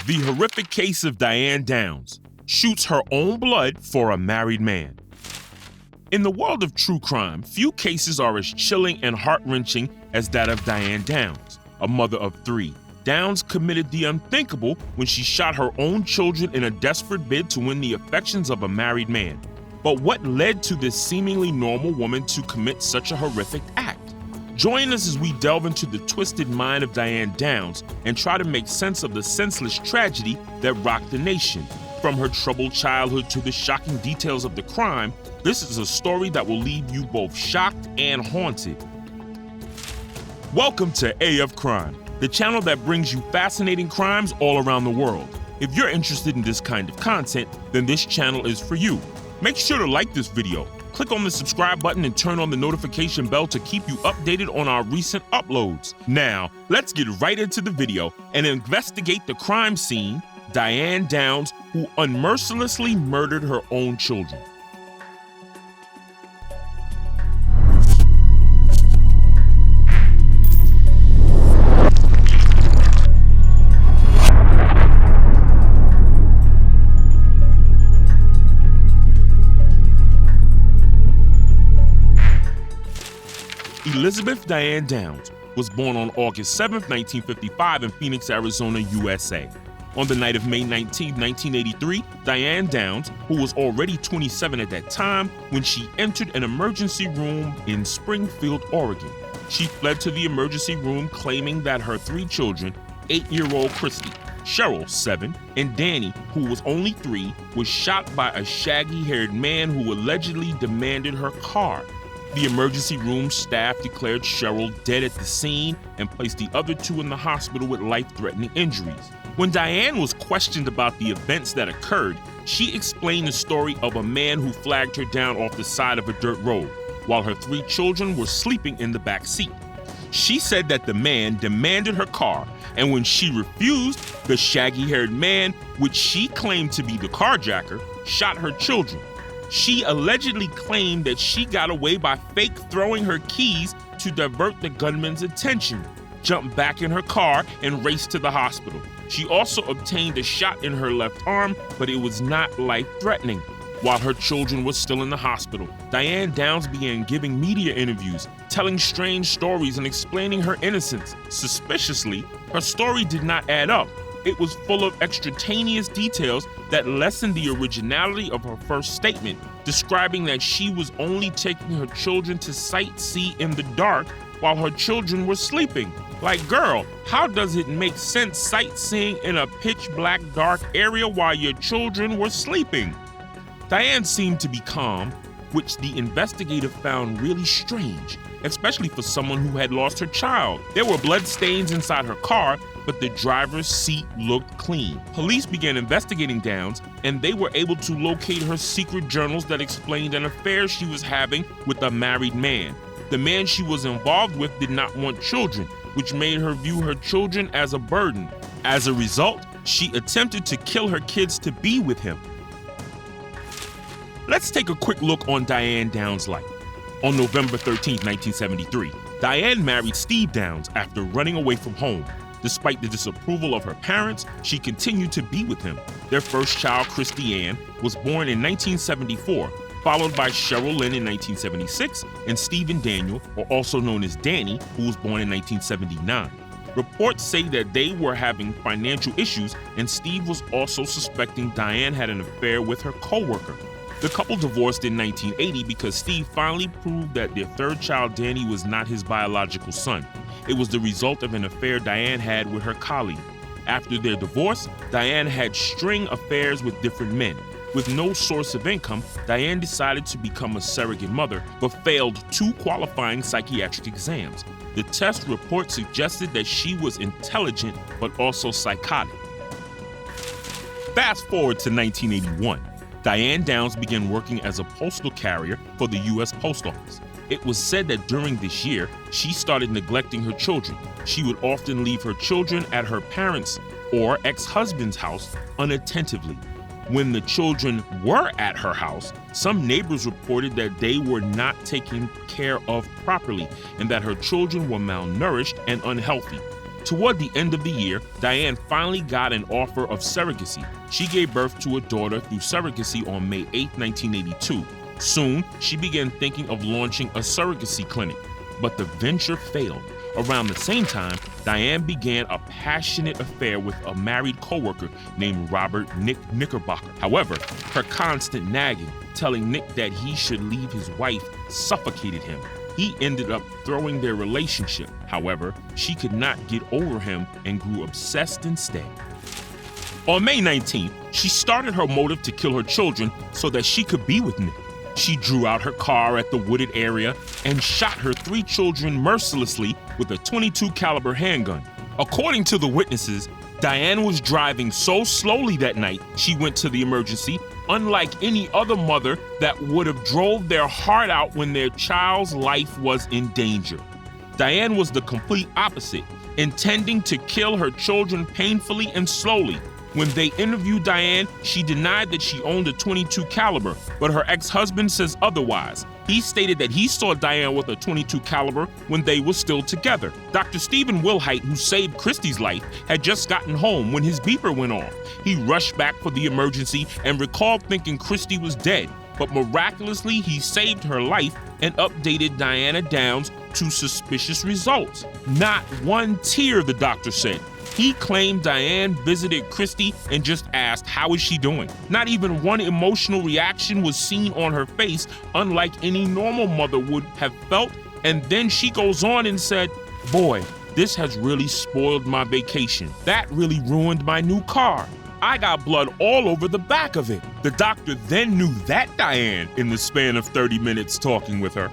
The horrific case of Diane Downs shoots her own blood for a married man. In the world of true crime, few cases are as chilling and heart-wrenching as that of Diane Downs, a mother of 3. Downs committed the unthinkable when she shot her own children in a desperate bid to win the affections of a married man. But what led to this seemingly normal woman to commit such a horrific act? Join us as we delve into the twisted mind of Diane Downs and try to make sense of the senseless tragedy that rocked the nation. From her troubled childhood to the shocking details of the crime, this is a story that will leave you both shocked and haunted. Welcome to AF Crime, the channel that brings you fascinating crimes all around the world. If you're interested in this kind of content, then this channel is for you. Make sure to like this video, click on the subscribe button and turn on the notification bell to keep you updated on our recent uploads. Now, let's get right into the video and investigate the crime scene, Diane Downs, who unmercilessly murdered her own children. Elizabeth Diane Downs was born on August 7, 1955 in Phoenix, Arizona, USA. On the night of May 19, 1983, Diane Downs, who was already 27 at that time when she entered an emergency room in Springfield, Oregon. She fled to the emergency room claiming that her 3 children, 8-year-old Christie, Cheryl, 7, and Danny, who was only 3, was shot by a shaggy-haired man who allegedly demanded her car. The emergency room staff declared Cheryl dead at the scene and placed the other 2 in the hospital with life-threatening injuries. When Diane was questioned about the events that occurred, she explained the story of a man who flagged her down off the side of a dirt road while her 3 children were sleeping in the back seat. She said that the man demanded her car, and when she refused, the shaggy-haired man, which she claimed to be the carjacker, shot her children. She allegedly claimed that she got away by fake throwing her keys to divert the gunman's attention, jumped back in her car, and raced to the hospital. She also obtained a shot in her left arm, but it was not life-threatening. While her children were still in the hospital, Diane Downs began giving media interviews, telling strange stories and explaining her innocence. Suspiciously, her story did not add up. It was full of extraneous details that lessened the originality of her first statement, describing that she was only taking her children to sightsee in the dark while her children were sleeping. Like, girl, how does it make sense sightseeing in a pitch black dark area while your children were sleeping? Diane seemed to be calm, which the investigator found really strange, especially for someone who had lost her child. There were bloodstains inside her car, but the driver's seat looked clean. Police began investigating Downs, and they were able to locate her secret journals that explained an affair she was having with a married man. The man she was involved with did not want children, which made her view her children as a burden. As a result, she attempted to kill her kids to be with him. Let's take a quick look on Diane Downs' life. On November 13, 1973, Diane married Steve Downs after running away from home. Despite the disapproval of her parents, she continued to be with him. Their first child, Christie Ann, was born in 1974, followed by Cheryl Lynn in 1976, and Stephen Daniel, or also known as Danny, who was born in 1979. Reports say that they were having financial issues, and Steve was also suspecting Diane had an affair with her co-worker. The couple divorced in 1980 because Steve finally proved that their 3rd child, Danny, was not his biological son. It was the result of an affair Diane had with her colleague. After their divorce, Diane had string affairs with different men. With no source of income, Diane decided to become a surrogate mother, but failed 2 qualifying psychiatric exams. The test report suggested that she was intelligent, but also psychotic. Fast forward to 1981. Diane Downs began working as a postal carrier for the U.S. Post Office. It was said that during this year, she started neglecting her children. She would often leave her children at her parents' or ex-husband's house unattentively. When the children were at her house, some neighbors reported that they were not taken care of properly and that her children were malnourished and unhealthy. Toward the end of the year, Diane finally got an offer of surrogacy. She gave birth to a daughter through surrogacy on May 8, 1982. Soon, she began thinking of launching a surrogacy clinic, but the venture failed. Around the same time, Diane began a passionate affair with a married coworker named Robert Nick Knickerbocker. However, her constant nagging, telling Nick that he should leave his wife, suffocated him. He ended up throwing their relationship. However, she could not get over him and grew obsessed instead. On May 19th, she started her motive to kill her children so that she could be with Nick. She drew out her car at the wooded area and shot her 3 children mercilessly with a .22 caliber handgun. According to the witnesses, Diane was driving so slowly that night she went to the emergency, unlike any other mother that would have drove their heart out when their child's life was in danger. Diane was the complete opposite, intending to kill her children painfully and slowly. When they interviewed Diane, she denied that she owned a .22 caliber, but her ex-husband says otherwise. He stated that he saw Diane with a .22 caliber when they were still together. Dr. Stephen Wilhite, who saved Christie's life, had just gotten home when his beeper went off. He rushed back for the emergency and recalled thinking Christie was dead, but miraculously he saved her life and updated Diane Downs to suspicious results. Not one tear, the doctor said. He claimed Diane visited Christie and just asked, "How is she doing?" Not even one emotional reaction was seen on her face, unlike any normal mother would have felt. And then she goes on and said, "Boy, this has really spoiled my vacation. That really ruined my new car. I got blood all over the back of it." The doctor then knew that Diane in the span of 30 minutes talking with her.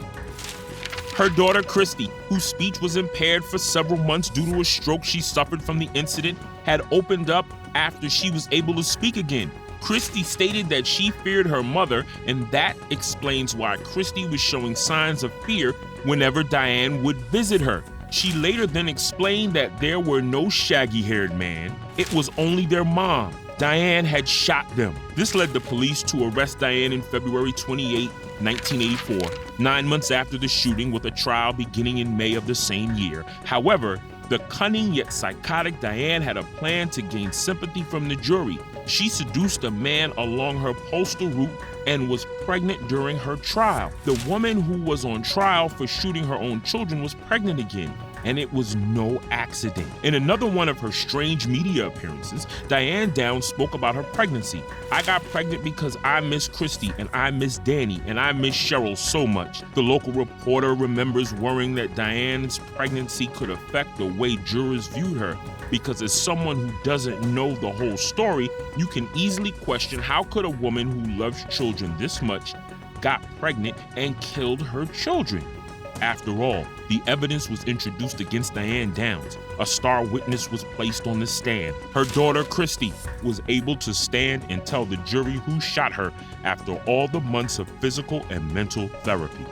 Her daughter, Christie, whose speech was impaired for several months due to a stroke she suffered from the incident, had opened up after she was able to speak again. Christie stated that she feared her mother, and that explains why Christie was showing signs of fear whenever Diane would visit her. She later then explained that there were no shaggy-haired man. It was only their mom. Diane had shot them. This led the police to arrest Diane in February 28, 1984, 9 months after the shooting, with a trial beginning in May of the same year. However, the cunning yet psychotic Diane had a plan to gain sympathy from the jury. She seduced a man along her postal route and was pregnant during her trial. The woman who was on trial for shooting her own children was pregnant again, and it was no accident. In another one of her strange media appearances, Diane Downs spoke about her pregnancy. "I got pregnant because I miss Christie and I miss Danny and I miss Cheryl so much." The local reporter remembers worrying that Diane's pregnancy could affect the way jurors viewed her, because as someone who doesn't know the whole story, you can easily question how could a woman who loves children this much got pregnant and killed her children. After all, the evidence was introduced against Diane Downs. A star witness was placed on the stand. Her daughter, Christie, was able to stand and tell the jury who shot her after all the months of physical and mental therapy.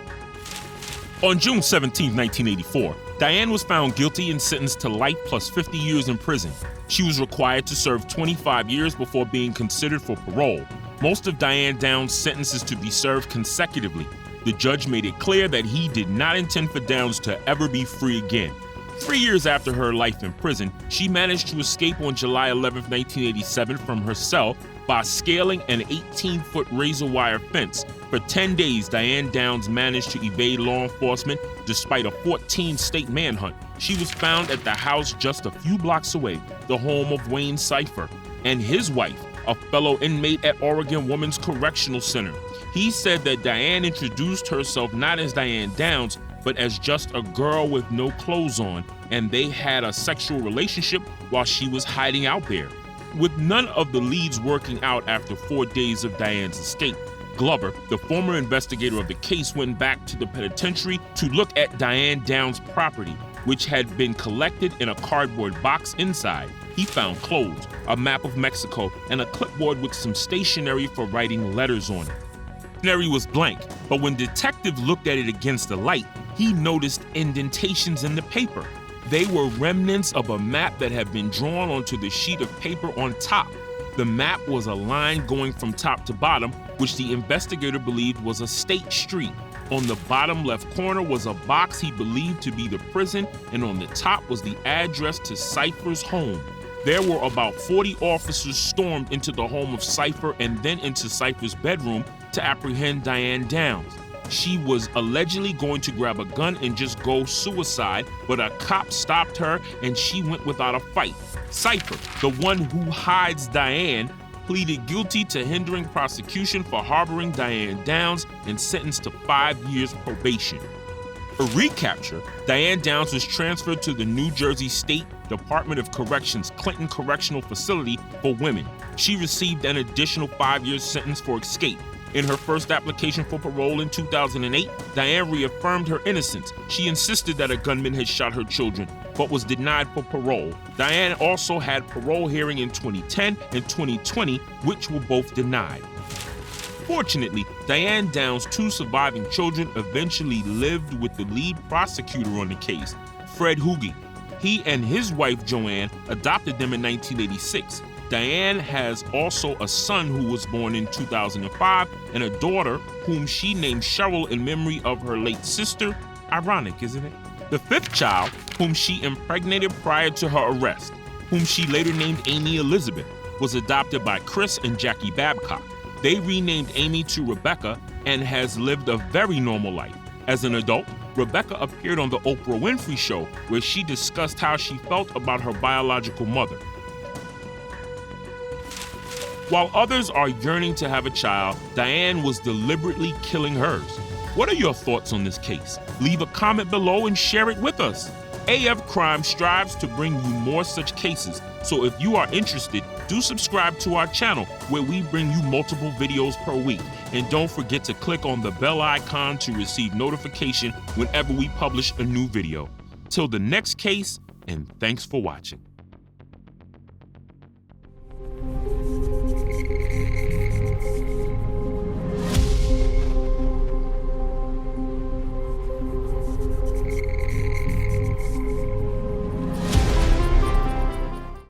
On June 17, 1984, Diane was found guilty and sentenced to life plus 50 years in prison. She was required to serve 25 years before being considered for parole. Most of Diane Downs' sentences to be served consecutively. The judge made it clear that he did not intend for Downs to ever be free again. 3 years after her life in prison, she managed to escape on July 11, 1987 from her cell by scaling an 18-foot razor wire fence. For 10 days, Diane Downs managed to evade law enforcement despite a 14-state manhunt. She was found at the house just a few blocks away, the home of Wayne Cipher, and his wife, a fellow inmate at Oregon Women's Correctional Center. He said that Diane introduced herself not as Diane Downs, but as just a girl with no clothes on, and they had a sexual relationship while she was hiding out there. With none of the leads working out after 4 days of Diane's escape, Glover, the former investigator of the case, went back to the penitentiary to look at Diane Downs' property, which had been collected in a cardboard box inside. He found clothes, a map of Mexico, and a clipboard with some stationery for writing letters on it. The stationery was blank, but when detectives looked at it against the light, he noticed indentations in the paper. They were remnants of a map that had been drawn onto the sheet of paper on top. The map was a line going from top to bottom, which the investigator believed was a state street. On the bottom left corner was a box he believed to be the prison, and on the top was the address to Cypher's home. There were about 40 officers stormed into the home of Cypher and then into Cypher's bedroom to apprehend Diane Downs. She was allegedly going to grab a gun and just go suicide, but a cop stopped her and she went without a fight. Cypher, the one who hides Diane, pleaded guilty to hindering prosecution for harboring Diane Downs and sentenced to 5 years probation. For recapture, Diane Downs was transferred to the New Jersey State Department of Corrections Clinton Correctional Facility for Women. She received an additional 5-year sentence for escape. In her first application for parole in 2008, Diane reaffirmed her innocence. She insisted that a gunman had shot her children, but was denied for parole. Diane also had parole hearing in 2010 and 2020, which were both denied. Fortunately, Diane Downs' 2 surviving children eventually lived with the lead prosecutor on the case, Fred Hugi. He and his wife Joanne adopted them in 1986. Diane has also a son who was born in 2005 and a daughter whom she named Cheryl in memory of her late sister. Ironic, isn't it? The 5th child, whom she impregnated prior to her arrest, whom she later named Amy Elizabeth, was adopted by Chris and Jackie Babcock. They renamed Amy to Rebecca and has lived a very normal life. As an adult, Rebecca appeared on the Oprah Winfrey Show, where she discussed how she felt about her biological mother. While others are yearning to have a child, Diane was deliberately killing hers. What are your thoughts on this case? Leave a comment below and share it with us. AF Crime strives to bring you more such cases, so if you are interested, do subscribe to our channel where we bring you multiple videos per week. And don't forget to click on the bell icon to receive notification whenever we publish a new video. Till the next case, and thanks for watching.